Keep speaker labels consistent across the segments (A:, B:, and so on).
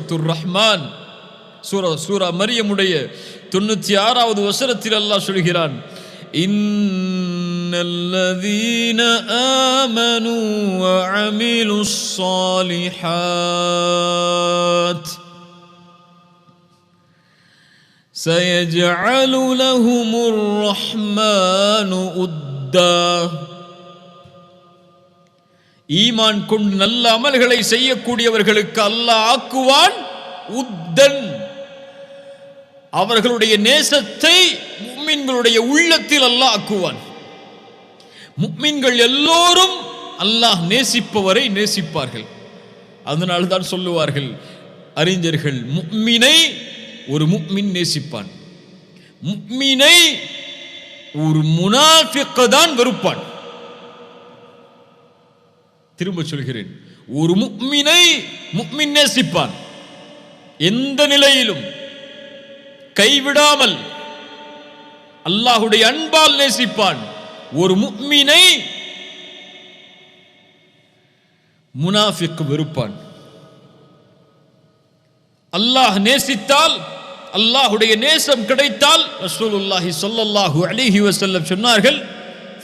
A: சூரத்துர் ரஹ்மான் சூரா மரியமுடைய 96வது வசனத்தில் அல்லாஹ் சொல்கிறான், இன்னல்லதீன ஆமனூ வ அமிலுஸ் ஸாலிஹாத் சயஜஅலு லஹுமுர் ரஹ்மானு உத்தா. ஈமான் கொண்டு நல்ல அமல்களை செய்யக்கூடியவர்களுக்கு அல்லாஹ் ஆக்குவான் உத்தன், அவர்களுடைய நேசத்தை முஃமின்களுடைய உள்ளத்தில் அல்லாஹ் ஆக்குவான். முஃமின்கள் எல்லோரும் அல்லாஹ் நேசிப்பவரை நேசிப்பார்கள். அதனால் தான் சொல்லுவார்கள் அறிஞர்கள், முஃமினை ஒரு முஃமின் நேசிப்பான், முஃமினை ஒரு முனாஃபிக் தான் வெறுப்பான். திரும்ப சொல்கிறேன், ஒரு முஃமினை முஃமின் நேசிப்பான், எந்த நிலையிலும் கைவிடாமல் அல்லாஹ்வுடைய அன்பால் நேசிப்பான். ஒரு முஃமினை முனாஃபிக் வெறுப்பான். அல்லாஹ் நேசித்தால், அல்லாஹ்வுடைய நேசம் கிடைத்தால், ரசூலுல்லாஹி ஸல்லல்லாஹு அலைஹி வஸல்லம் சொன்னார்கள்,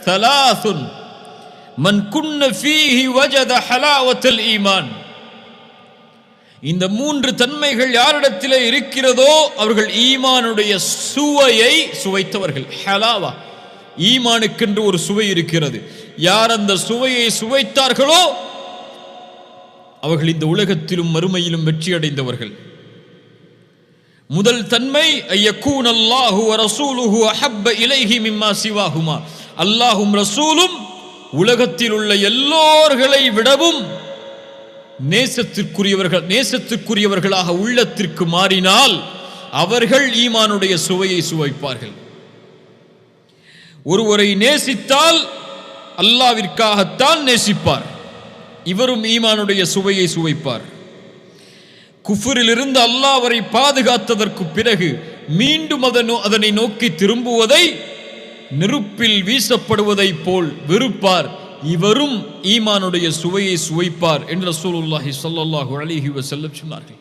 A: ஸலாசுன் மன் குன்ன ஃபீஹி வஜத ஹலாவத்தல் ஈமான். இந்த 3 தன்மைகள் யாரிடத்திலே இருக்கிறதோ அவர்கள் ஈமானுடைய சுவையை சுவைத்தவர்கள். ஹலாவா, ஈமானுக்கென்று ஒரு சுவை இருக்கிறது. யார் அந்த சுவையை சுவைத்தார்களோ அவர்கள் இந்த உலகத்திலும் மறுமையிலும் வெற்றி அடைந்தவர்கள். முதல் தன்மை ஐயக்கூன் அல்லாஹு வ ரசூலுஹு அஹப்ப இலைஹி மிம்மா சிவாஹுமா. அல்லாஹும் ரசூலும் உலகத்தில் உள்ள எல்லோர்களை விடவும் நேசத்திற்குரியவர்களாக உள்ளத்திற்கு மாறினால் அவர்கள் ஈமானுடைய சுவையை சுவைப்பார்கள். ஒருவரை நேசித்தால் அல்லாஹ்விற்காகத்தான் நேசிப்பார், இவரும் ஈமானுடைய சுவையை சுவைப்பார். குஃப்ரிலிருந்து அல்லாஹ் அவரை பாதுகாத்ததற்கு பிறகு மீண்டும் அதனை நோக்கி திரும்புவதை நெருப்பில் வீசப்படுவதை போல் வெறுப்பார், இவரும் ஈமானுடைய சுவையை சுவைப்பார் என்று ரசூலுல்லாஹி ஸல்லல்லாஹு அலைஹி வஸல்லம் சொன்னார்கள்.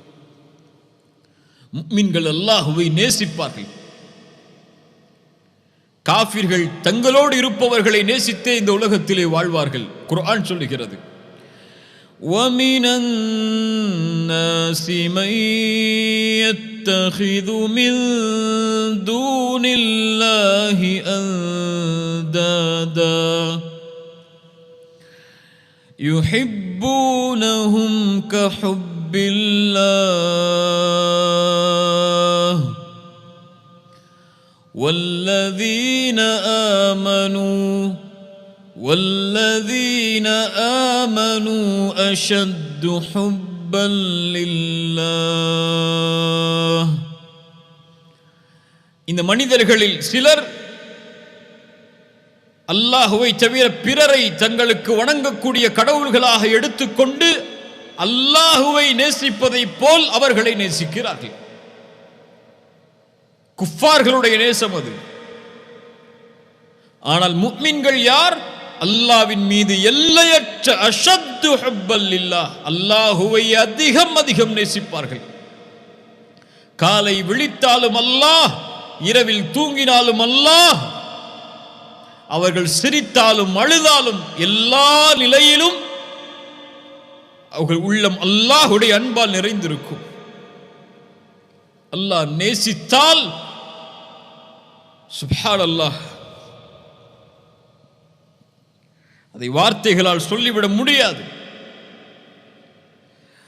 A: முஃமின்கள் அல்லாஹ்வை நேசிப்பார்கள். காஃபிர்கள் தங்களோடு இருப்பவர்களை நேசித்தே இந்த உலகத்திலே வாழ்வார்கள். குர்ஆன் சொல்லுகிறது, وَمِنَ النَّاسِ مَن يَتَّخِذُ مِن دُونِ اللَّهِ أَندَادًا يُحِبُّونَهُمْ كَحُبِّ اللَّهِ وَالَّذِينَ آمَنُوا أَشَدُّ حُبًّا لِلَّهِ. இந்த மனிதர்களில் சிலர் அல்லாஹ்வை தவிர பிறரை தங்களுக்கு வணங்கக்கூடிய கடவுள்களாக எடுத்துக்கொண்டு அல்லாஹ்வை நேசிப்பதை போல் அவர்களை நேசிக்கிறார்கள். குஃபார்களுடைய நேசம் அது. ஆனால் முஃமின்கள் யார்? அல்லாஹ்வின் மீது எல்லையற்ற அஷத்து ஹுப்பல் லில்லாஹ், அல்லாஹ்வை அதிகம் நேசிப்பார்கள். காலை விழித்தாலும் அல்லாஹ், இரவில் தூங்கினாலும் அல்லாஹ், அவர்கள் சிரித்தாலும் அழுதாலும் எல்லா நிலையிலும் அவர்கள் உள்ளம் அல்லாஹ்வுடைய அன்பால் நிறைந்திருக்கும். அல்லாஹ் நேசித்தால் சுப்ஹானல்லாஹ், அதை வார்த்தைகளால் சொல்லிவிட முடியாது.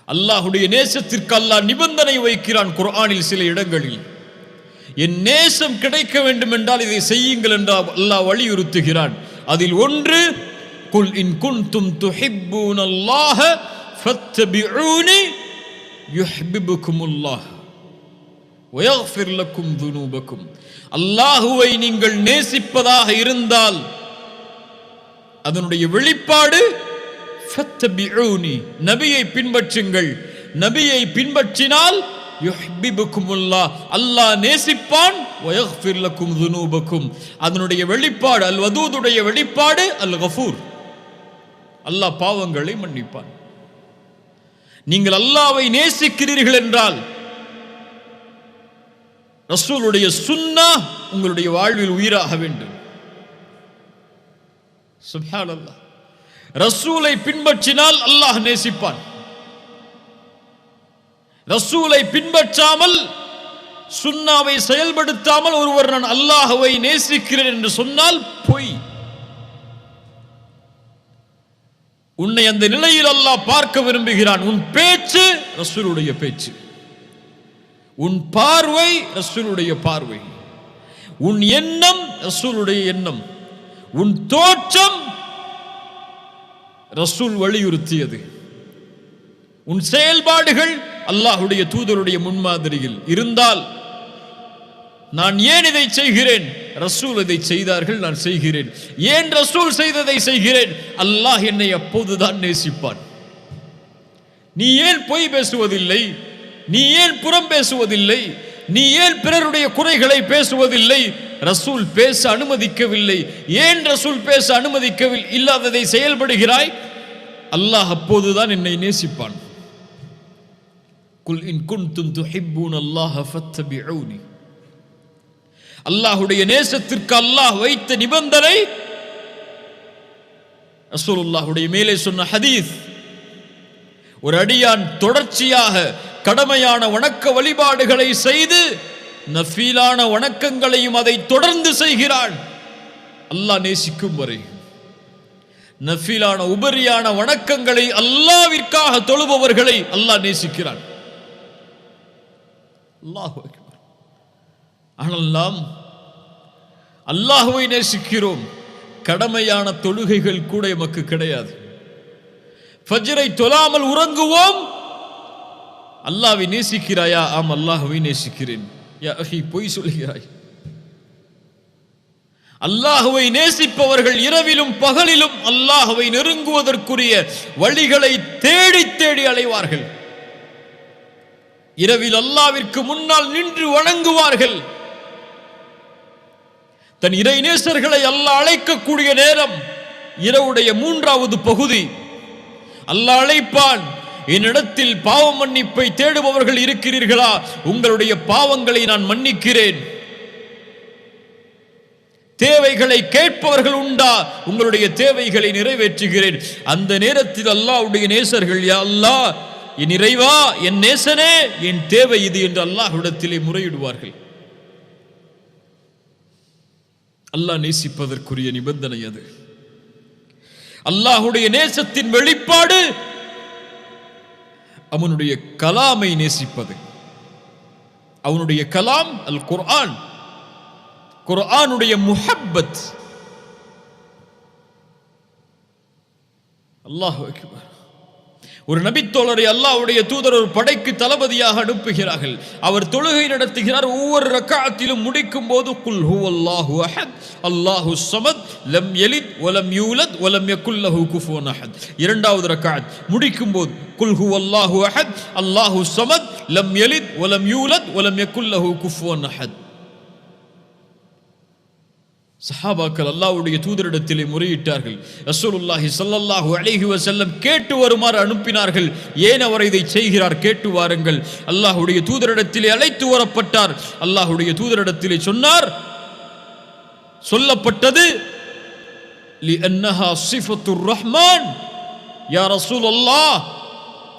A: அல்லாஹ்வுடைய நேசத்திற்கு அல்லாஹ் நிபந்தனை வைக்கிறான் குர்ஆனில் சில இடங்களில். என் நேசம் கிடைக்க வேண்டும் என்றால் இதை செய்யுங்கள் என்று அல்லாஹ் வலியுறுத்துகிறான். அதில் ஒன்று, குல் இன் குன்தும் துஹிப்பூனல்லாஹ ஃபத்தபிஊனி யுஹிப்புகுமுல்லாஹ் வ யக்ஃபிர் லக்கும் துனூபக்கும். அல்லாஹ்வை நீங்கள் நேசிப்பதாக இருந்தால் அதனுடைய வெளிப்பாடு ஃபத்தபிஊனி, நபியை பின்பற்றுங்கள். நபியை பின்பற்றினால் யுஹிப்புகுமுல்லாஹ், அல்லாஹ் நேசிப்பான். வ யக்ஃபிர் லக்கும் துனூபக்கும், அதனுடைய வெளிப்பாடு அல் வதூதுடைய வெளிப்பாடு அல் கஃபூர், அல்லாஹ் பாவங்களை மன்னிப்பான். நீங்கள் அல்லாஹ்வை நேசிக்கிறீர்கள் என்றால் ரசூலுடைய சுன்னah உங்களுடைய வாழ்வில் உயிராக வேண்டும். சுப்ஹானல்லாஹ். ரசூலை பின்பற்றினால் அல்லாஹ் நேசிப்பான். ரசூலை பின்பற்றாமல் சுன்னாவை செயல்படுத்தாமல் ஒருவர் நான் அல்லாஹ்வை நேசிக்கிறேன் என்று சொன்னால் பொய். உன்னை அந்த நிலையில் அல்லாஹ் பார்க்க விரும்புகிறான். உன் பேச்சு ரசூலுடைய பேச்சு, உன் பார்வை ரசூலுடைய பார்வை, உன் எண்ணம் ரசூலுடைய எண்ணம், உன் தோற்றம் ரசூல் வலியுறுத்தியது, உன் செயல்பாடுகள் அல்லாஹ்வுடைய தூதருடைய முன்மாதிரியில் இருந்தால் நான் ஏன் இதை செய்கிறேன், ரசூல் இதை செய்தார்கள் நான் செய்கிறேன், ஏன் ரசூல் செய்ததை செய்கிறேன், அல்லாஹ் என்னை அப்போதுதான் நேசிப்பான். நீ ஏன் பொய் பேசுவதில்லை, நீ ஏன் புறம் பேசுவதில்லை, நீ ஏன் பிறருடைய குறைகளை பேசுவதில்லை, ரசூல் பேச அனுமதிக்கவில்லை, ஏன் ரசூல் பேச அனுமதிக்கவில்லை இல்லாததை செயல்படுகிறாய், அல்லாஹ் அப்போதுதான் என்னை நேசிப்பான். குல் இன் குன்தும் துஹிப்பூன அல்லாஹ ஃபத்தபிஊனி. அல்லாஹ்வுடைய நேசத்திற்கு அல்லாஹ் வைத்த நிபந்தனை ரசூலுல்லாஹ்வுடைய மேலே சொன்ன ஹதீஸ். ஒரு அடியான் தொடர்ச்சியாக கடமையான வணக்க வழிபாடுகளை செய்து நஃபீலான வணக்கங்களையும் அதை தொடர்ந்து செய்கிறான், அல்லாஹ் நேசிக்கும் வரை. நஃபீலான உபரியான வணக்கங்களை அல்லாஹ்விற்காக தொழுபவர்களை அல்லாஹ் நேசிக்கிறான். அல்லாஹு அக்பர். ஆனால் நாம் அல்லாஹ்வை நேசிக்கிறோம், கடமையான தொழுகைகள் கூட எமக்கு கிடையாது. ஃபஜ்ரை தொழாமல் உறங்குவோம். அல்லாஹ்வை நேசிக்கிறாயா? ஆம், அல்லாஹ்வை நேசிக்கிறேன். யா அஹி, பொய் சொல்கிறாய். அல்லாஹ்வை நேசிப்பவர்கள் இரவிலும் பகலிலும் அல்லாஹ்வை நெருங்குவதற்குரிய வழிகளை தேடி தேடி அலைவார்கள். இரவில் அல்லாஹ்விற்கு முன்னால் நின்று வணங்குவார்கள். தன் இறை நேசர்களை அல்லாஹ் அழைக்கக்கூடிய நேரம் இரவுடைய 3வது பகுதி. அல்லாஹ் அழைப்பான், என்னிடத்தில் பாவ மன்னிப்பை தேடுபவர்கள் இருக்கிறீர்களா? உங்களுடைய பாவங்களை நான் மன்னிக்கிறேன். தேவைகளை கேட்பவர்கள் உண்டா? உங்களுடைய தேவைகளை நிறைவேற்றுகிறேன். அந்த நேரத்தில் அல்லாஹ்வுடைய நேசர்கள், யா அல்லாஹ், என் இறைவா, என் நேசனே, என் தேவை இது என்று அல்லாஹ்விடத்திலே முறையிடுவார்கள். அல்லாஹ் நேசிப்பதற்குரிய நிபந்தனை அது. அல்லாஹ்வுடைய நேசத்தின் வெளிப்பாடு அவனுடைய கலாமை நேசிப்பது. அவனுடைய கலாம் அல் குர்ஆன், குர்ஆனுடைய முஹப்பத். அல்லாஹு அக்பர். ஒரு நபித்தோழரை அல்லாஹ்வுடைய தூதர் ஒரு படைக்கு தளபதியாக அனுப்புகிறார்கள். அவர் தொழுகை நடத்துகிறார். ஒவ்வொரு ரக்அத்திலும் முடிக்கும் போது குல் ஹுவல்லாஹு அஹத் அல்லாஹு ஸமத் லம் யலித் வலம் யூலத் வலம் யகுல் லஹு குஃபுவன் அஹத். இரண்டாவது ரக்அத் முடிக்கும் போது குல் ஹுவல்லாஹு அஹத் அல்லாஹு ஸமத் லம் யலித் வலம் யூலத் வலம் யகுல் லஹு குஃபுவன் அஹத். சஹாபாக்கள் அல்லாஹ்வுடைய தூதரிடத்திலே முறையிட்டார்கள். ரசூலுல்லாஹி ஸல்லல்லாஹு அலைஹி வஸல்லம் கேட்டு வருமாறு அனுப்பினார்கள். ஏன் அவர் இதை செய்கிறார், கேட்டு வாருங்கள். அல்லாஹ்வுடைய தூதரிடத்திலே அழைத்து வரப்பட்டார். அல்லாஹ்வுடைய தூதரிடத்திலே சொன்னார், சொல்லப்பட்டது லிஅன்னஹா ஸிஃபத்துர் ரஹ்மான். யா ரசூலல்லாஹ்,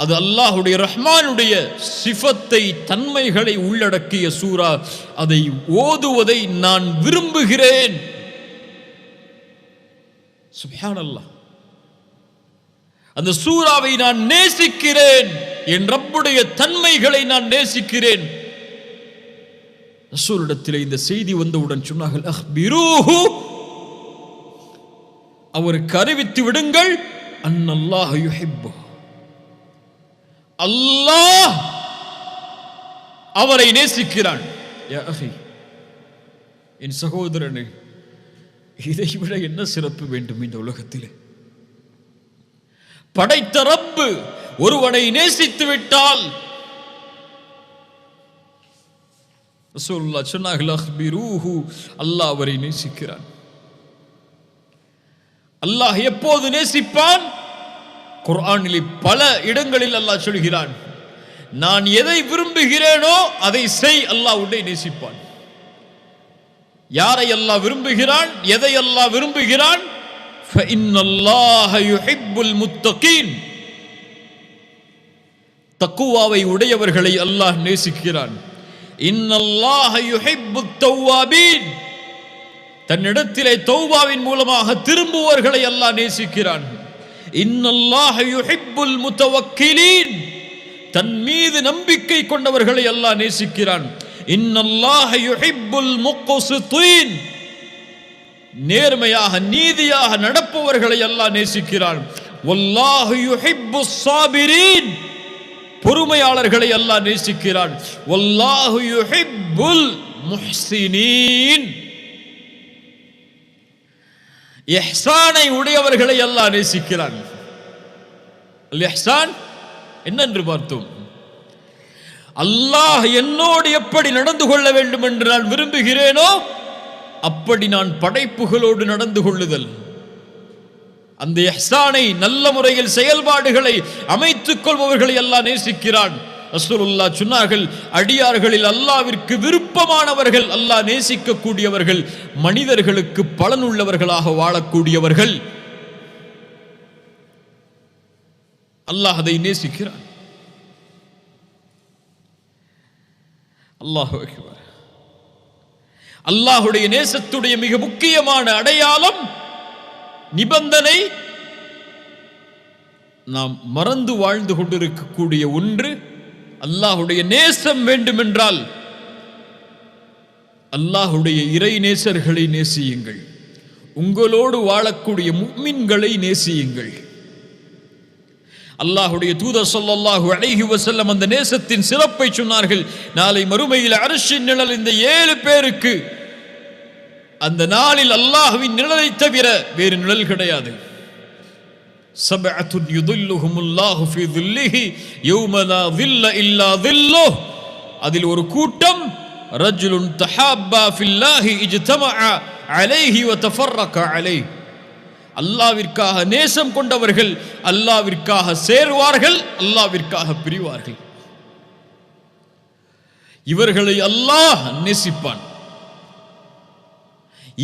A: அது அல்லாஹ்வுடைய ரஹ்மானுடைய சிஃபத்தை, தன்மைகளை உள்ளடக்கிய சூரா. அதை ஓதுவதை நான் விரும்புகிறேன். சுப்ஹானல்லாஹ். அந்த சூராவை நான் நேசிக்கிறேன். என் ரப்புடைய தன்மைகளை நான் நேசிக்கிறேன். ரசூலிடத்திலே இந்த செய்தி வந்தவுடன் சொன்னார்கள், அக்பிரூஹு, அவருக்கு அறிவித்து விடுங்கள், அன்னல்லாஹ் யுஹிப்பு, அல்லாஹ் அவரை நேசிக்கிறான். யா அஹி, என் சகோதரனே, இதை விட என்ன சிறப்பு வேண்டும் இந்த உலகத்திலே? படைத்த ரப்பு ஒருவனை நேசித்து விட்டால், ரசூலுல்லாஹ் சொன்னார்கள், அக்பிரூஹு, அல்லாஹ் அவரை நேசிக்கிறான். அல்லாஹ் எப்போது நேசிப்பான்? குர்ஆனில் பல இடங்களில் அல்லாஹ் சொல்கிறான், நான் எதை விரும்புகிறேனோ அதை செய், அல்லாஹ் உன்னை நேசிப்பான். யாரை அல்லாஹ் விரும்புகிறான், எதை அல்லாஹ் விரும்புகிறான்? ஃபஇன்னல்லாஹ யுஹிப்புல் முத்தகீன், தக்வாவை உடையவர்களை அல்லாஹ் நேசிக்கிறான். இன்னல்லாஹ யுஹிப்புத் தவ்வாபீன், தன்னிடத்திலே தௌபாவின் மூலமாக திரும்புவர்களை அல்லாஹ் நேசிக்கிறான். இன்னல்லாஹ யுஹிப்புல் முத்தவக்கிலீன், தன் மீது நம்பிக்கை கொண்டவர்களை அல்லாஹ் நேசிக்கிறான். இன்னல்லாஹ யுஹிப்புல் முக்ஸிதீன், நேர்மையாக நீதியாக நடப்பவர்களை அல்லாஹ் நேசிக்கிறான். வல்லாஹு யுஹிப்புஸ் ஸாபிரீன், பொறுமையாளர்களை அல்லாஹ் நேசிக்கிறான். வல்லாஹு யுஹிப்புல் முஹ்ஸினீன், இஹ்சானை உடையவர்களை அல்லாஹ் நேசிக்கிறான். அல் இஹ்சான் என்னென்று பார்த்தோம். அல்லாஹ் என்னோடு எப்படி நடந்து கொள்ள வேண்டும் என்று நான் விரும்புகிறேனோ அப்படி நான் படைப்புகளோடு நடந்து கொள்ளுதல். அந்த இஹ்சானை, நல்ல முறையில் செயல்பாடுகளை அமைத்துக் கொள்பவர்களை அல்லாஹ் நேசிக்கிறான். ரசூலுல்லாஹ் சொன்னார்கள், அடியார்களில் அல்லாஹ்விற்கு விருப்பமானவர்கள், அல்லாஹ் நேசிக்கக்கூடியவர்கள், மனிதர்களுக்கு பலனுள்ளவர்களாக வாழக்கூடியவர்கள். அல்லாஹ் அதை நேசிக்கிறான். அல்லாஹு அக்பர். அல்லாஹுடைய நேசத்துடைய மிக முக்கியமான அடையாளம், நிபந்தனை, நாம் மறந்து வாழ்ந்து கொண்டிருக்கக்கூடிய ஒன்று. அல்லாஹுடைய நேசம் வேண்டுமென்றால் அல்லாஹுடைய இறை நேசர்களை நேசியுங்கள், உங்களோடு வாழக்கூடிய முஃமின்களை நேசியுங்கள். அல்லாஹுடைய தூதர் ஸல்லல்லாஹு அலைஹி வஸல்லம் அந்த நேசத்தின் சிறப்பை சொன்னார்கள். நாளை மறுமையில் அர்ஷின் நிழல் இந்த 7 பேருக்கு, அந்த நாளில் அல்லாஹ்வின் நிழலை தவிர வேறு நிழல் கிடையாது. சபஅத்துன் யுதில்லுஹுமுல்லாஹு ஃபீ ظில்லிஹி யௌம லா ظில்ல இல்லா ظில்லுஹ், அதில் ஒரு கூட்டம், ரஜுலுன் தஹாப்பா ஃபில்லாஹி இஜ்தமஅ அலைஹி வ தஃபர்ரக அலைஹி, அல்லாஹ்விற்காக நேசம் கொண்டவர்கள் அல்லாஹ்விற்காக சேர்வார்கள், அல்லாஹ்விற்காக பிரிவார்கள். இவர்களை அல்லாஹ் நேசிப்பான்.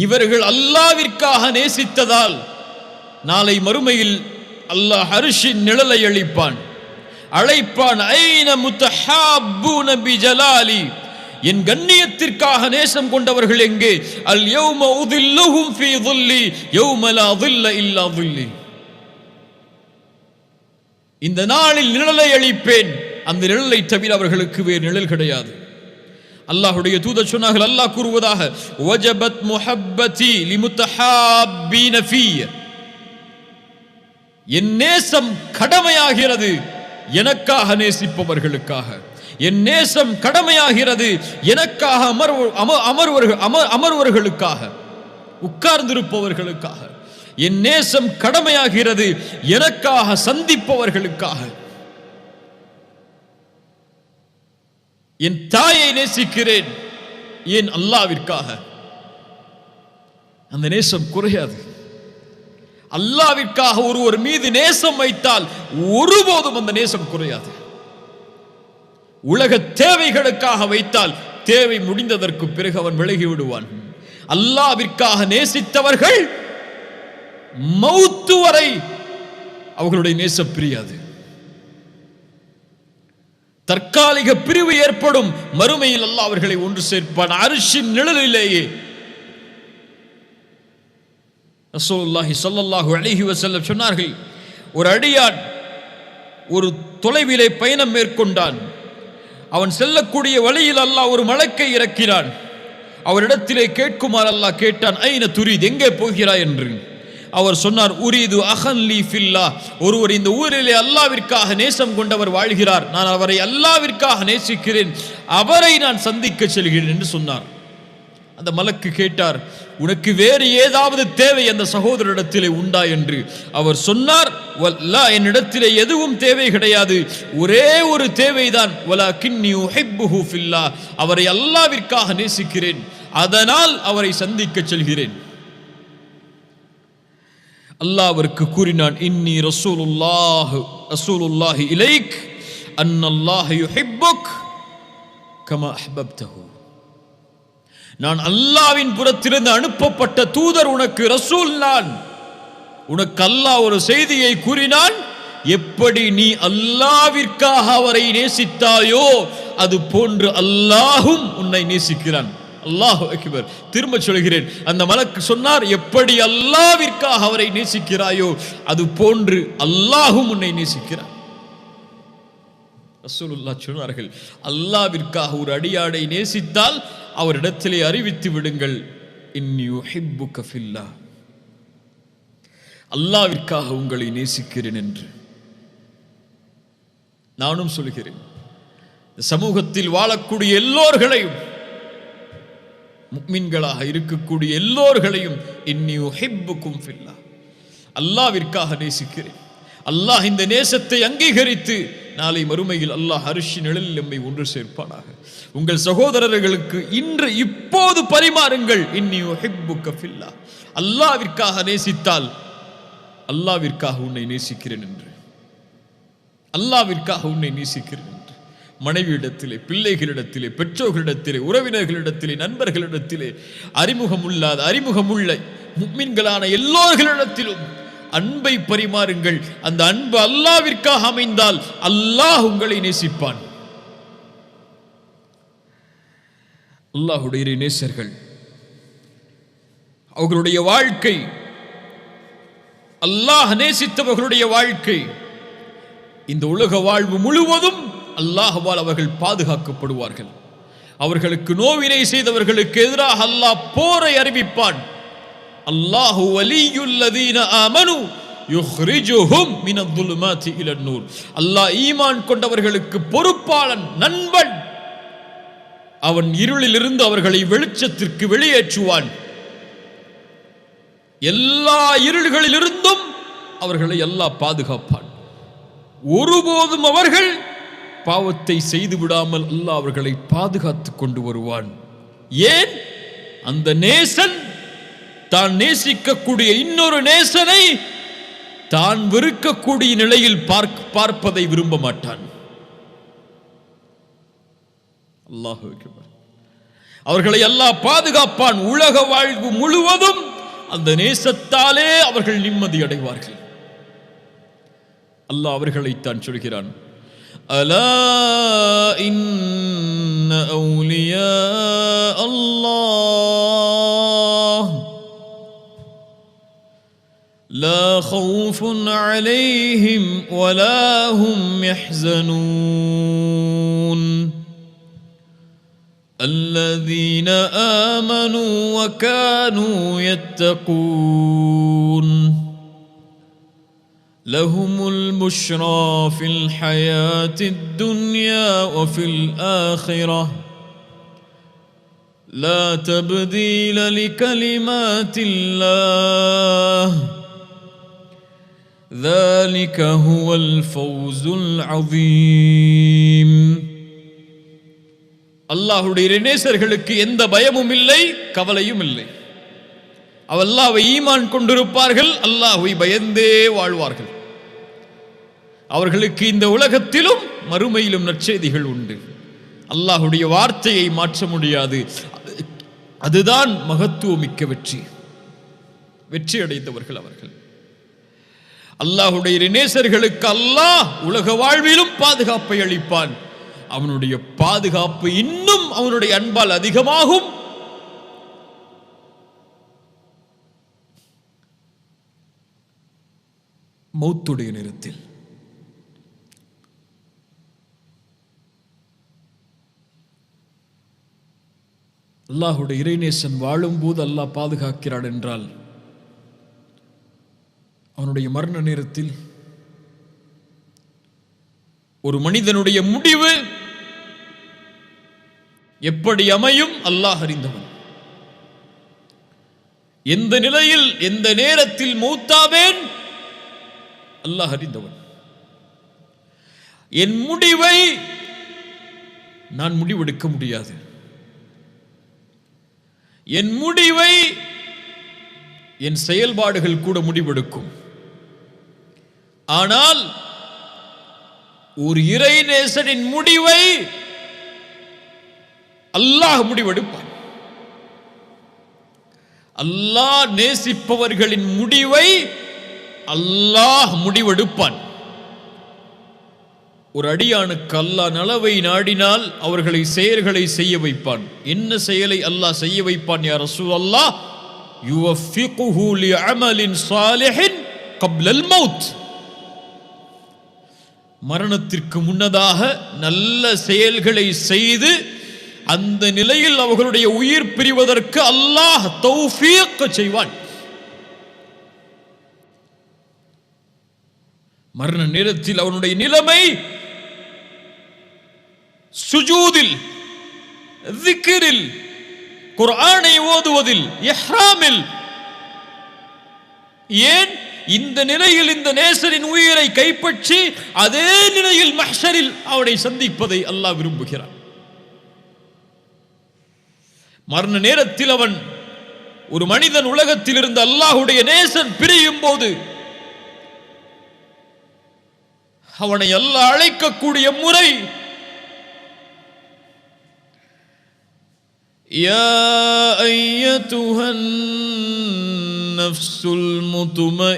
A: இவர்கள் அல்லாஹ்விற்காக நேசித்ததால் நாளை மறுமையில் அல்லாஹ் அர்ஷின் நிழலை அழைப்பான். ஐன முத்தஹாப்பூன பிஜலாலி, என் கண்ணியத்திற்காக நேசம் கொண்டவர்கள் எங்கே? அல் யௌம உதில்லுஹும் ஃபீ ظில்லி யௌம லா ظில்ல இல்லா ظில்லி, இந்த நாளில் நிழலை அளிப்பேன், அந்த நிழலை தவிர அவர்களுக்கு வேறு நிழல் கிடையாது. அல்லாஹ்வுடைய தூதர் சொன்னார்கள், அல்லாஹ் கூறுவதாக, வஜபத் முஹப்பதி லிமுத்தஹாப்பீன ஃபீ, என் நேசம் கடமையாகிறது எனக்காக நேசிப்பவர்களுக்காக. என் நேசம் கடமையாகிறது எனக்காக அமர்வர்களுக்காக, உட்கார்ந்திருப்பவர்களுக்காக. என் நேசம் கடமையாகிறது எனக்காக சந்திப்பவர்களுக்காக. என் தாயை நேசிக்கிறேன், ஏன்? அல்லாஹ்விற்காக. அந்த நேசம் குறையாது. அல்லாஹ்விற்காக ஒருவர் மீது நேசம் வைத்தால் ஒருபோதும் அந்த நேசம் குறையாது. உலக தேவைகளுக்காக வைத்தால் தேவை முடிந்ததற்கு பிறகு அவன் விலகி விடுவான். அல்லாஹ்விற்காக நேசித்தவர்கள் மௌத்து வரை அவர்களுடைய நேசம் பிரியாது. தற்காலிக பிரிவு ஏற்படும், மறுமையில் அல்லாஹ் அவர்களை ஒன்று சேர்ப்பான் அர்ஷின் நிழலிலேயே. ரசூலுல்லாஹி ஸல்லல்லாஹு அலைஹி வஸல்லம் சொன்னார்கள், ஒரு அடியான் ஒரு தொலைவிலே பயணம் மேற்கொண்டான். அவன் செல்லக்கூடிய வழியில் அல்லாஹ் ஒரு மலக்கை இறக்கினான். அவரிடத்திலே கேட்குமாறு அல்லாஹ் கேட்டான், ஐன துரீத், எங்கே போகிறாய் என்று. அவர் சொன்னார், உரீது அஹன் லீ ஃபில்லாஹ், ஒருவர் இந்த ஊரிலே அல்லாஹ்விற்காக நேசம் கொண்டவர் வாழ்கிறார், நான் அவரை அல்லாஹ்விற்காக நேசிக்கிறேன், அவரை நான் சந்திக்க செல்கிறேன் என்று சொன்னார். அந்த மலக்கு கேட்டார், உனக்கு வேறு ஏதாவது தேவை அந்த சகோதரரிடத்திலே உண்டா என்று. அவர் சொன்னார், வல்லா, என்னிடத்திலே எதுவும் தேவை கிடையாது, ஒரே ஒரு தேவைதான், வலாகின்னி உஹிப்புஹு ஃபில்லாஹ், அவரை அல்லாஹ்விற்காக நேசிக்கிறேன், அதனால் அவரை சந்திக்க செல்கிறேன். அல்லாஹ் அவருக்கு கூறினான், இன்னி ரசூலுல்லாஹி இலைக் அன்னல்லாஹ யுஹிப்புக் கமா அஹ்பப்தஹு. நான் அல்லாஹ்வின் புறத்திலிருந்து அனுப்பப்பட்ட தூதர், உனக்கு ரசூல் நான். உனக்கு அல்லாஹ் ஒரு செய்தியை கூறினான், எப்படி நீ அல்லாஹ்விற்காக அவரை நேசித்தாயோ அது போன்று அல்லாஹும் உன்னை நேசிக்கிறான். அல்லாஹு அக்பர். திரும்ப சொல்கிறேன், அந்த மலக்கு சொன்னார், எப்படி அல்லாஹ்விற்காக அவரை நேசிக்கிறாயோ அது போன்று அல்லாஹும் உன்னை நேசிக்கிறான். ரசூலுல்லாஹ் சொன்னார்கள், அல்லாஹ்விற்காக ஒரு அடியாரை நேசித்தால் அவரிடத்திலே அறிவித்து விடுங்கள், இன்னி உஹிப்புக ஃபில்லாஹ், அல்லாஹ்விற்காக உங்களை நேசிக்கிறேன் என்று. நானும் சொல்கிறேன், சமூகத்தில் வாழக்கூடிய எல்லோர்களையும், முஃமின்களாக இருக்கக்கூடிய எல்லோர்களையும் இன்னி உஹிப்புக்கும் ஃபில்லாஹ், அல்லாஹ்விற்காக நேசிக்கிறேன். அல்லாஹ் இந்த நேசத்தை அங்கீகரித்து நாளை மறுமையில் அல்லாஹ் அர்ஷின் நிழலில் நம்மை ஒன்று சேர்ப்பானாக. உங்கள் சகோதரர்களுக்கு இன்று இப்போது பரிமாறுங்கள், இன்னி உஹிப்புக ஃபில்லாஹ், அல்லாஹ்விற்காக நேசித்தால் அல்லாஹ்விற்காக உன்னை நேசிக்கிறேன் என்று, அல்லாஹ்விற்காக உன்னை நேசிக்கிறேன் என்று. மனைவியிடத்திலே, பிள்ளைகளிடத்திலே, பெற்றோர்களிடத்திலே, உறவினர்களிடத்திலே, நண்பர்களிடத்திலே, அறிமுகமுள்ள முஃமின்களான எல்லோர்களிடத்திலும் அன்பை பரிமாறுங்கள். அந்த அன்பு அல்லாஹ்விற்காக அமைந்தால் அல்லாஹ் உங்களை நேசிப்பான். அல்லாஹ்வுடைய நேசர்கள், அவர்களுடைய வாழ்க்கை, அல்லாஹ் நேசித்தவர்களுடைய வாழ்க்கை, இந்த உலக வாழ்வு முழுவதும் அல்லாஹ்வால் அவர்கள் பாதுகாக்கப்படுவார்கள். அவர்களுக்கு நோவினை செய்தவர்களுக்கு எதிராக அல்லாஹ் போரை அறிவிப்பான். அல்லாஹு வலியுல்லதீன ஆமனு யுஹ்ரிஜுஹும் மினல்-ظுலுமாத்தி இலன்-நூர். அல்லாஹ் ஈமான் கொண்டவர்களுக்கு பொறுப்பாளன், நண்பன். அவன் இருளிலிருந்து அவர்களை வெளிச்சத்திற்கு வெளியேற்றுவான். எல்லா இருள்களிலிருந்தும் அவர்களை அல்லாஹ் பாதுகாப்பான். ஒருபோதும் அவர்கள் பாவத்தை செய்து விடாமல் அல்லாஹ் அவர்களை பாதுகாத்து கொண்டு வருவான். ஏன்? அந்த நேசன் தான் நேசிக்கக்கூடிய இன்னொரு நேசனை தான் வெறுக்கக்கூடிய நிலையில் பார்ப்பதை விரும்ப மாட்டான். அல்லாஹு அக்பர். அவர்களை அல்லாஹ் பாதுகாப்பான். உலக வாழ்வு முழுவதும் அந்த நேசத்தாலே அவர்கள் நிம்மதி அடைவார்கள். அல்லாஹ் அவர்களைத்தான் சொல்கிறான், அலா இன்ன அவுலியா அல்லாஹ் லா ஹவுஃபுன் அலைஹிம் வலா ஹும் யஹ்ஸனூன் الذين آمنوا وكانوا يتقون لهم البشرى في الحياة الدنيا وفي الآخرة لا تبديل لكلمات الله ذلك هو الفوز العظيم. அல்லாஹ்வுடைய நேசர்களுக்கு எந்த பயமும் இல்லை, கவலையும் இல்லை. அல்லாஹ்வை ஈமான் கொண்டிருப்பார்கள், அல்லாஹ்வை பயந்தே வாழ்வார்கள். அவர்களுக்கு இந்த உலகத்திலும் மறுமையிலும் நற்செய்திகள் உண்டு. அல்லாஹ்வுடைய வார்த்தையை மாற்ற முடியாது. அதுதான் மகத்துவமிக்க வெற்றி. வெற்றி அடைந்தவர்கள் அவர்கள். அல்லாஹ்வுடைய நேசர்களுக்கு அல்லாஹ் உலக வாழ்விலும் பாதுகாப்பை அளிப்பான். அவனுடைய பாதுகாப்பு இன்னும் அவனுடைய அன்பால் அதிகமாகும். மௌத்துடைய நேரத்தில் அல்லாஹ்வுடைய இறைநேசன் வாழும்போது அல்லாஹ் பாதுகாக்கிறான் என்றால், அவனுடைய மரண நேரத்தில் ஒரு மனிதனுடைய முடிவு எப்படி அமையும் அல்லாஹ் அறிந்தவன். எந்த நிலையில் எந்த நேரத்தில் மௌத்தாவேன் அல்லாஹ் அறிந்தவன். என் முடிவை நான் முடிவெடுக்க முடியாது. என் முடிவை என் செயல்பாடுகள் கூட முடிவெடுக்கும். ஆனால் ஒரு இறைநேசனின் முடிவை அல்லாஹ் முடிவெடுப்பான். அல்லாஹ் நேசிப்பவர்களின் முடிவை அல்லாஹ் முடிவெடுப்பான். ஒரு அடியானுக்கு அல்லாஹ் நலவை நாடினால் அவர்களை செயல்களை செய்ய வைப்பான். என்ன செயலை அல்லாஹ் செய்ய வைப்பான்? யா ரசூலல்லாஹ், யுவஃபிகுஹு லிஅமலின் ஸாலிஹின் கப்லல் மௌத். மரணத்திற்கு முன்னதாக நல்ல செயல்களை செய்து அந்த நிலையில் அவர்களுடைய உயிர் பிரிவதற்கு அல்லாஹ் தௌஃபீக் செய்வான். மரண நேரத்தில் அவனுடைய நிலைமை சுஜூதில், திக்ரில், குர்ஆனை ஓதுவதில், இஹ்ராமில். ஏன் இந்த நிலையில் இந்த நேசரின் உயிரை கைப்பற்றி அதே நிலையில் மஹ்ஷரில் அவனை சந்திப்பதை அல்லாஹ் விரும்புகிறான். மரண நேரத்தில் அவன் ஒரு மனிதன் உலகத்தில் இருந்து அல்லாஹ்வுடைய நேசன் பிரியும் போது அவனை அல்லாஹ் அழைக்கக்கூடிய முறை, யா அய்யதுஹன் நஃப்ஸுல் முத்மஇன்னஹ்.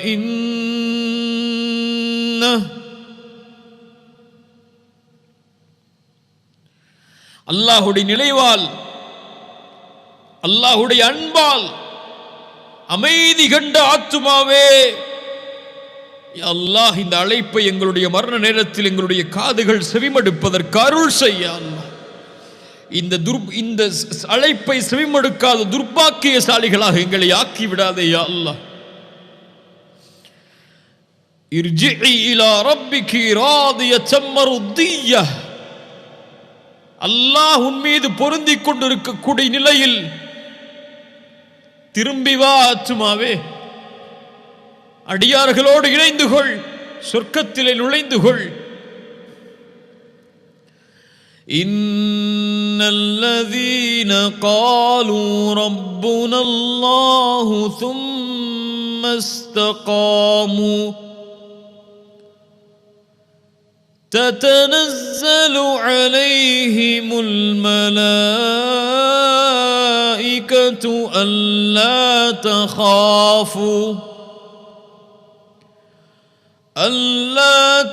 A: அல்லாஹ்வுடைய நினைவால், அல்லாஹ்வுடைய அன்பால் அமைதி கண்ட ஆத்துமாவே, அல்லாஹ் இந்த அழைப்பை எங்களுடைய மரண நேரத்தில் எங்களுடைய காதுகள் செவிமடுப்பதற்கு அருள் செய்ய. அல்லாஹ் இந்த அழைப்பை செவிமடுக்காத துர்பாக்கியசாலிகளாக எங்களை ஆக்கி விடாதே யா அல்லாஹ். இர்ஜிஇ இலா ரப்பிகி ராதியத்தம் மர்திய்ய. அல்லாஹ் உன் மீது பொருந்திக் கொண்டிருக்கக்கூடிய நிலையில் திரும்பி வா ஆத்துமாவே, அடியார்களோடு இணைந்து கொள், சொர்க்கத்திலே நுழைந்து கொள். இன்னல்லதீன காலூ ரப்புனல்லாஹு ثم استقاموا تتنزل عليهم الملائكة ألا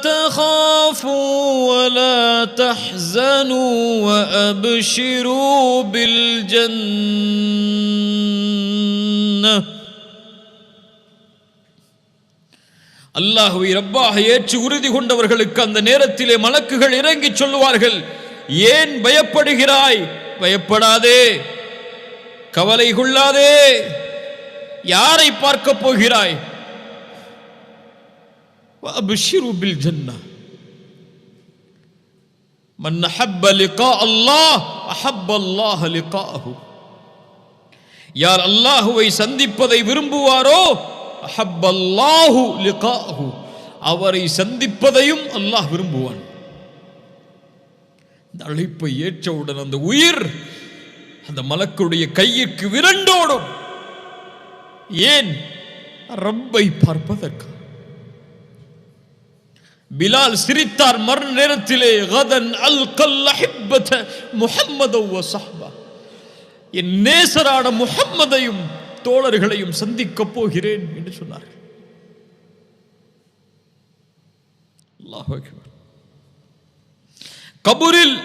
A: تخافوا ولا تحزنوا وأبشروا بالجنة. அல்லாஹ்வை ரப்பாக ஏற்று உறுதி கொண்டவர்களுக்கு அந்த நேரத்திலே மலக்குகள் இறங்கி சொல்லுவார்கள், ஏன் பயப்படுகிறாய்? பயப்படாதே, கவலை கொள்ளாதே. யாரை பார்க்க போகிறாய்? وأبشروا بالجنة من أحب لقاء الله أحب الله لقاءه. யார் அல்லாஹ்வை சந்திப்பதை விரும்புவாரோ أحب الله لقاءه, அவரை சந்திப்பதையும் அல்லாஹ் விரும்புவான். இந்த அழைப்பை ஏற்றவுடன் அந்த உயிர் அந்த மலக்குடைய கையிற்கு விரண்டோடும். ஏன்? ரப்பை பார்ப்பதற்கு. பிலால் சிரித்தார் மரண நேரத்திலே, கதன் அல்கல் அஹிப்பத முஹம்மது வ ஸஹ்பா, என் நேசரான முஹம்மதையும் தோழர்களையும் சந்திக்கப் போகிறேன் என்று சொன்னார்கள். அல்லாஹு அக்பர். கபூரில்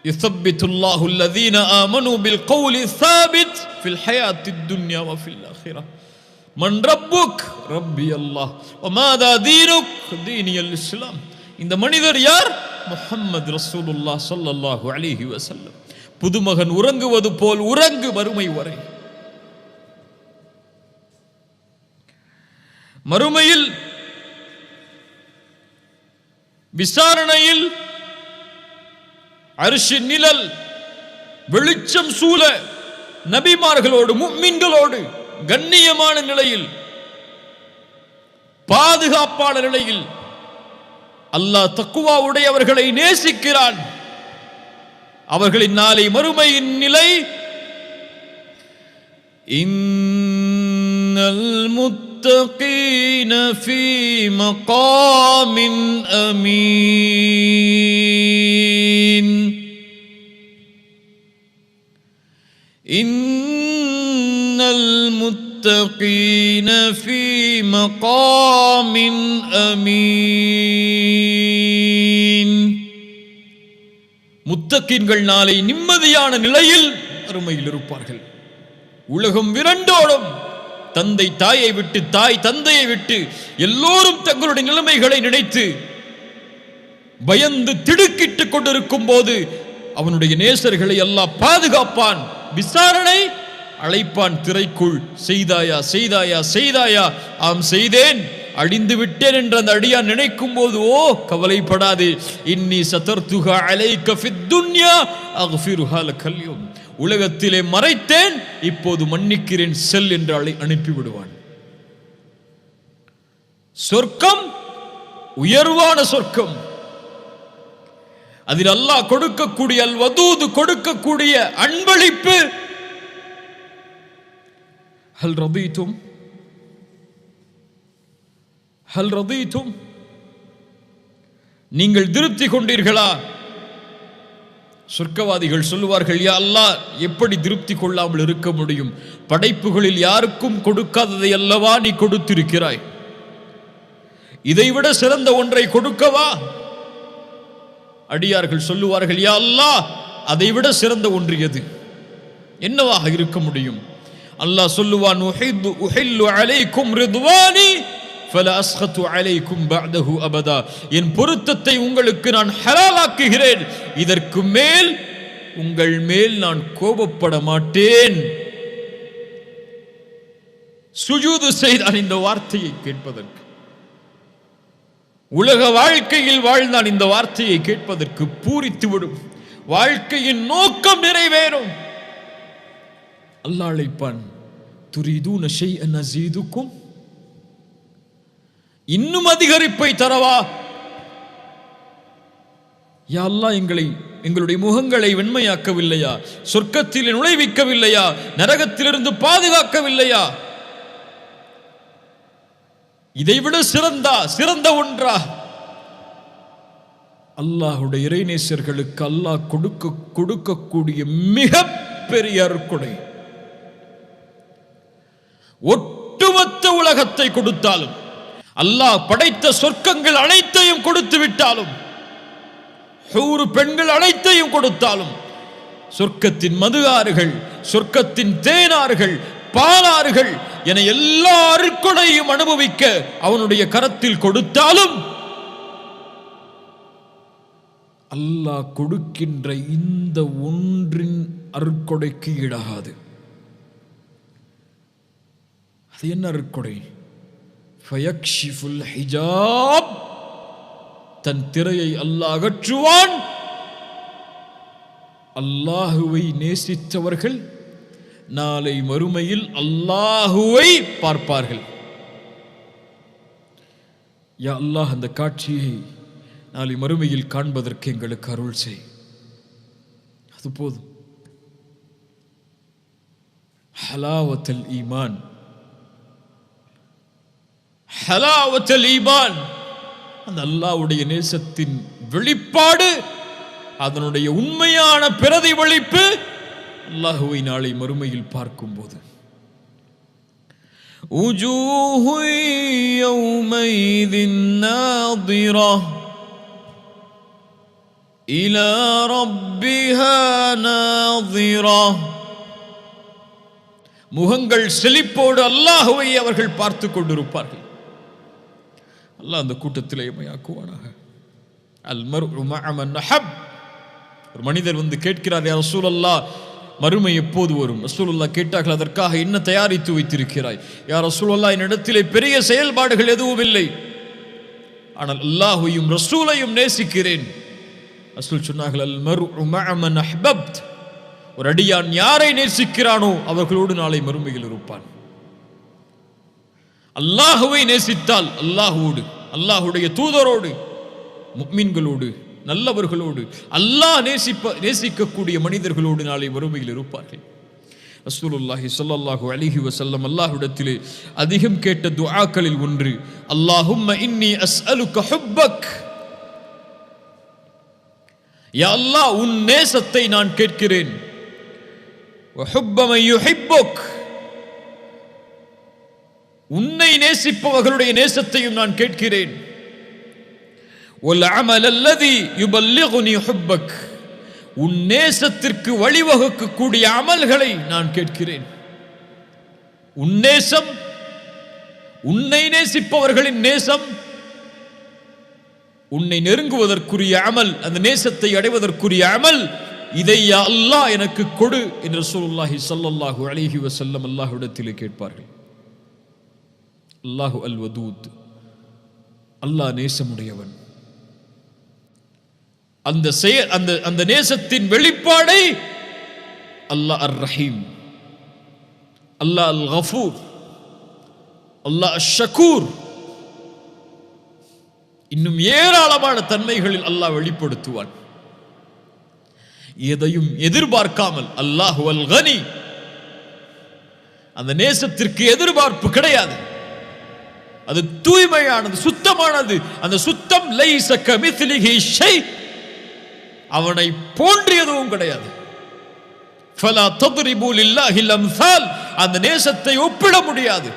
A: யுஸப்பித்துல்லாஹு அல்லதீன ஆமனூ பில் கௌலி ஸாபித் ஃபில் ஹயாத்தித் துன்யா வ ஃபில் ஆখিরাহ. மன் ரப்புக்? ரப்பி அல்லாஹ். வமாதா தீனுக்? தீனியல் இஸ்லாம். இந்த மனிதர் யார்? முஹம்மது ரசூலுல்லாஹ் ஸல்லல்லாஹு அலைஹி வஸல்லம். புதுமகன் உறங்குவது போல் உறங்கு மறுமை வரை. மறுமையில் விசாரணையில் அர்ஷின் நிழல் வெளிச்சம் சூழ நபிமார்களோடு முஃமின்களோடு கண்ணியமான நிலையில் பாதுகாப்பான நிலையில் அல்லாஹ் தக்வா உடையவர்களை நேசிக்கிறான். அவர்களின் நாளை மறுமையின் நிலை, இன்னல்லதீன المتقين في مقام أمين إن المتقين في مقام أمين முத்தகீன்கள் நாளை நிம்மதியான நிலையில் அருமையில் இருப்பார்கள். உலகம் விரண்டோடும், தந்தை தாயை விட்டு, தாய் தந்தையை விட்டு எல்லோரும் தங்களுடைய நிலைமைகளை நினைத்து பயந்து திடுக்கிட்டுக் கொண்டிருக்கும் போது அவனுடைய நேசர்களை அல்லாஹ் பாதுகாப்பான். விசாரணை அழைப்பான் திரைக்குள். செய்தாயா செய்தாயா செய்தாயா? ஆம் செய்தேன், அழிந்து விட்டேன் என்று அந்த அடியான் நினைக்கும் போது, ஓ கவலைப்படாதே, இன்னி சதர்துஹா அலைக ஃபித் துன்யா அக்ஃபிருஹா லக்கல் யௌம், உலகத்திலே மறைத்தேன், இப்போது மன்னிக்கிறேன், செல் என்று அனுப்பி விடுவான். சொர்க்கம் உயர்வான சொர்க்கம். அதில் அல்லாஹ் கொடுக்கக்கூடிய அல் வதூது, கொடுக்கக்கூடிய அன்பளிப்பு. ஹல் ரதீதும் ஹல் ரதீதும், நீங்கள் திருப்தி கொண்டீர்களா? சொர்க்கவாதிகள் சொல்லுவார்கள், யா அல்லாஹ், எப்படி திருப்தி கொள்ளாமல் இருக்க முடியும்? படைப்புகளில் யாருக்கும் கொடுக்காததை அல்லவா நீ கொடுத்திருக்கிறாய், இதைவிட சிறந்த ஒன்றை கொடுக்கவா? அடியார்கள் சொல்லுவார்கள், யா அல்லாஹ், அதைவிட சிறந்த ஒன்று எது? என்னவாக இருக்க முடியும்? அல்லாஹ் சொல்லுவான், உஹில்லு அலைக்கும் ரிதுவானி ஃபலா அஸ்கது அலைக்கும் பஅதஹு அபதா, என் பொருத்தத்தை உங்களுக்கு நான் ஹலாலாக்குகிறேன், இதற்கு மேல் உங்கள் மேல் நான் கோபப்பட மாட்டேன். சுஜூது செய்தான் இந்த வார்த்தையை கேட்பதற்கு. உலக வாழ்க்கையில் வாழ்ந்தான் இந்த வார்த்தையை கேட்பதற்கு. பூரித்து விடும், வாழ்க்கையின் நோக்கம் நிறைவேறும். அல்லாஹ் அழைப்பான், துரீதூன ஷைஅன் அஸீதுக்கும், இன்னும் அதிகரிப்பை தரவா? யா அல்லாஹ், எங்களுடைய முகங்களை வெண்மையாக்கவில்லையா? சொர்க்கத்தில் நுழைவிக்கவில்லையா? நரகத்திலிருந்து பாதுகாக்கவில்லையா? இதைவிட சிறந்த ஒன்றா? அல்லாஹுடைய இறைநேசர்களுக்கு அல்லாஹ் கொடுக்கக்கூடிய மிக பெரிய அருட்கொடை. ஒட்டுமொத்த உலகத்தை கொடுத்தாலும், அல்லாஹ் படைத்த சொர்க்கங்கள் அனைத்தையும் கொடுத்து விட்டாலும், ஹூர் பெண்கள் அனைத்தையும் கொடுத்தாலும், சொர்க்கத்தின் மது ஆறுகள், சொர்க்கத்தின் தேனாறுகள், பாலாறுகள் என எல்லா அருட்கொடையும் அனுபவிக்க அவனுடைய கரத்தில் கொடுத்தாலும், அல்லாஹ் கொடுக்கின்ற இந்த ஒன்றின் அருட்கொடைக்கு ஈடாகாது. அது என்ன அருட்கொடை? ஃபயக்ஷிஃபுல் ஹிஜாப், தன் திரையை அல்லாஹ் அகற்றுவான். அல்லாஹுவை நேசித்தவர்கள் நாளை மறுமையில் அல்லாஹுவை பார்ப்பார்கள். யா அல்லாஹ், அந்த காட்சியை நாளை மறுமையில் காண்பதற்கு எங்களுக்கு அருள் செய். அது போதும். ஹலாவத்துல் ஈமான், ஹலாவத்துல் ஈமான், அந்த அல்லாஹ்வுடைய நேசத்தின் வெளிப்பாடு, அதனுடைய உண்மையான பிரதிபலிப்பு அல்லாஹுவை நாளை மறுமையில் பார்க்கும்போது. உஜூஹு யௌமைதின் நாதிரா இலா ரப்பிஹா நாதிரா, முகங்கள் செழிப்போடு அல்லாஹுவை அவர்கள் பார்த்து கொண்டிருப்பார்கள். அல்லாஹ் அந்த கூட்டத்திலே எம்மையாக்குவானாக. அல் மர்உ மஅ மன் அஹப். ஒரு மனிதர் வந்து கேட்கிறார், யா ரசூலல்லாஹ், மறுமை எப்போது வரும்? ரசூலுல்லாஹ் கேட்டார்கள், அதற்காக என்ன தயாரித்து வைத்திருக்கிறாய்? யா ரசூலல்லாஹ், என்னிடத்திலே பெரிய செயல்பாடுகள் எதுவும் இல்லை, ஆனால் அல்லாஹ்வையும் ரசூலையும் நேசிக்கிறேன். ரசூல் சொன்னார்கள், அல் மர்உ மஅ மன் அஹ்பப்த், ஒரு அடியான் யாரை நேசிக்கிறானோ அவர்களோடு நாளை மறுமையில் இருப்பான். அல்லாஹுவை நேசித்தால் அல்லாஹுவோடு, அல்லாஹுடைய தூதரோடு, முஃமின்களோடு, நல்லவர்களோடு, அல்லாஹ் நேசிக்கக்கூடிய மனிதர்களோடு நாளை மறுமையில் இருப்பார்கள். ரசூலுல்லாஹி ஸல்லல்லாஹு அலைஹி வஸல்லம் அல்லாஹ்விடத்திலே அதிகம் கேட்ட துஆக்களில் ஒன்று, அல்லாஹும்ம இன்னி அஸ்அலுக ஹுப்பக், யா அல்லாஹ் உன் நேசத்தை நான் கேட்கிறேன், வ ஹுப்ப மன் யுஹிப்புக், உன்னை நேசிப்பவர்களுடைய நேசத்தையும் நான் கேட்கிறேன், வல் அமல் அல்லதி யுபல்லிகுனி ஹுப்பக், உன் நேசத்திற்கு வழிவகுக்கக்கூடிய அமல்களை நான் கேட்கிறேன். உன் நேசம், உன்னை நேசிப்பவர்களின் நேசம், உன்னை நெருங்குவதற்குரிய அமல், அந்த நேசத்தை அடைவதற்குரிய அமல், இதை யா அல்லாஹ் எனக்கு கொடு என்று ரசூலுல்லாஹி ஸல்லல்லாஹு அலைஹி வஸல்லம் அல்லாஹ்விடத்திலே கேட்பார்கள். அல்லாஹு அல் வதூத், அல்லாஹ் நேசமுடையவன். அந்த நேசத்தின் வெளிப்பாடை அல்லாஹ் அர் ரஹீம், அல்லாஹ் அல் கஃபூர், அல்லாஹ் அஷ் ஷக்கூர், இன்னும் ஏராளமான தன்மைகளில் அல்லாஹ் வெளிப்படுத்துவான். எதையும் எதிர்பார்க்காமல். அல்லாஹு அல் கனி, அந்த நேசத்திற்கு எதிர்பார்ப்பு கிடையாது, அது தூய்மையானது, சுத்தமானது. அந்த சுத்தம் லைஸ கமித்லிஹி ஷை, அவனை போன்று எதுவும் கிடையாது. ஃபலா தத்ரிபு லில்லாஹில் அம்சால், அந்த நேசத்தை ஒப்பிட முடியாது,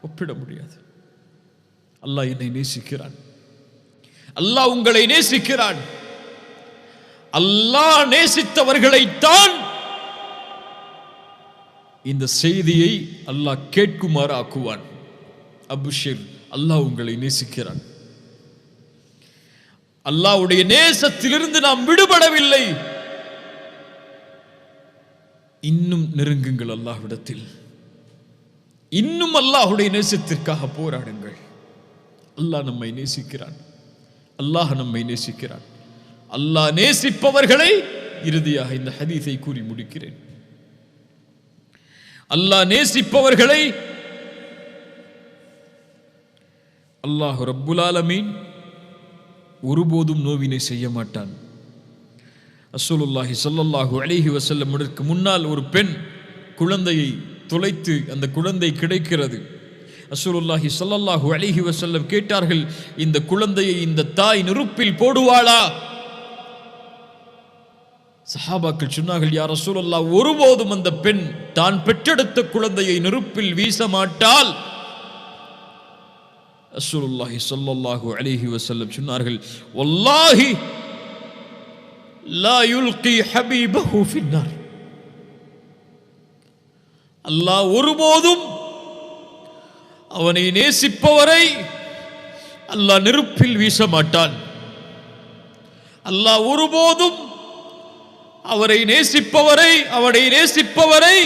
A: ஒப்பிட முடியாது. அல்லாஹ் என்னை நேசிக்கிறான், அல்லாஹ் உங்களை நேசிக்கிறான். அல்லாஹ் நேசித்தவர்களைத்தான் இந்த செய்தியை அல்லாஹ் கேட்குமாறு ஆக்குவான். அபுஷிர், அல்லாஹ் உங்களை நேசிக்கிறான். அல்லாஹ்வுடைய நேசத்திலிருந்து நாம் விடுபடவில்லை. இன்னும் நெருங்குங்கள் அல்லாஹ்விடத்தில், இன்னும் அல்லாஹ்வுடைய நேசத்திற்காக போராடுங்கள். அல்லாஹ் நம்மை நேசிக்கிறான், அல்லாஹ் நம்மை நேசிக்கிறான். அல்லாஹ் நேசிப்பவர்களை, இறுதியாக இந்த ஹதீஸை கூறி முடிக்கிறேன், அல்லாஹ் நேசிப்பவர்களை அல்லாஹ் ரப்புல் ஆலமீன் ஒருபோதும் நோவினை செய்ய மாட்டான். ரசூலுல்லாஹி ஸல்லல்லாஹு அலைஹி வஸல்லம் முன்னால் ஒரு பெண் குழந்தையை தொலைத்து அந்த குழந்தை கிடைக்கிறது. ரசூலுல்லாஹி ஸல்லல்லாஹு அலைஹி வஸல்லம் கேட்டார்கள், இந்த குழந்தையை இந்த தாய் நெருப்பில் போடுவாளா? சஹாபாக்கள் சொன்னார்கள், யா ரசூலல்லாஹ், ஒருபோதும் அந்த பெண் தான் பெற்றெடுத்த குழந்தையை நெருப்பில் வீச மாட்டாள். ரசூலுல்லாஹி ஸல்லல்லாஹு அலைஹி வஸல்லம் சொன்னார்கள், வல்லாஹி லா யுல்கி ஹபீபஹு ஃபின்னார், அல்லாஹ் ஒருபோதும் அவனை நேசிப்பவரை அல்லாஹ் நெருப்பில் வீச மாட்டான். அல்லாஹ் ஒருபோதும் அவரை நேசிப்பவரை, அவனை நேசிப்பவரை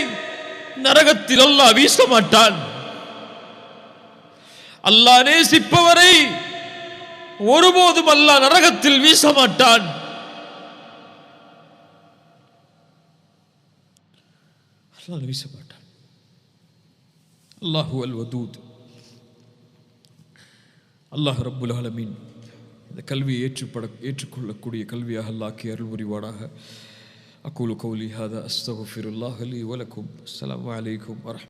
A: நரகத்தில் அல்லாஹ் வீச மாட்டான். அல்லாஹ் நேசிப்பவரை ஒருபோதும் அல்லாஹ் நரகத்தில் வீச மாட்டான். அல்லாஹ் வீச மாட்டான். அல்லாஹு அல் வதூத், அல்லாஹ் ரப்புல் ஆலமீன் இந்த கல்வியை ஏற்றுக்கொள்ளக்கூடிய கல்வியாக அல்லாஹ் அருள் புரிவானாக. அகூலு கௌலி ஹாதா அஸ்தக்ஃபிருல்லாஹ் லி வ லக்கும். அஸ்ஸலாமு அலைக்கும் வரஹ்மத்துல்லாஹி.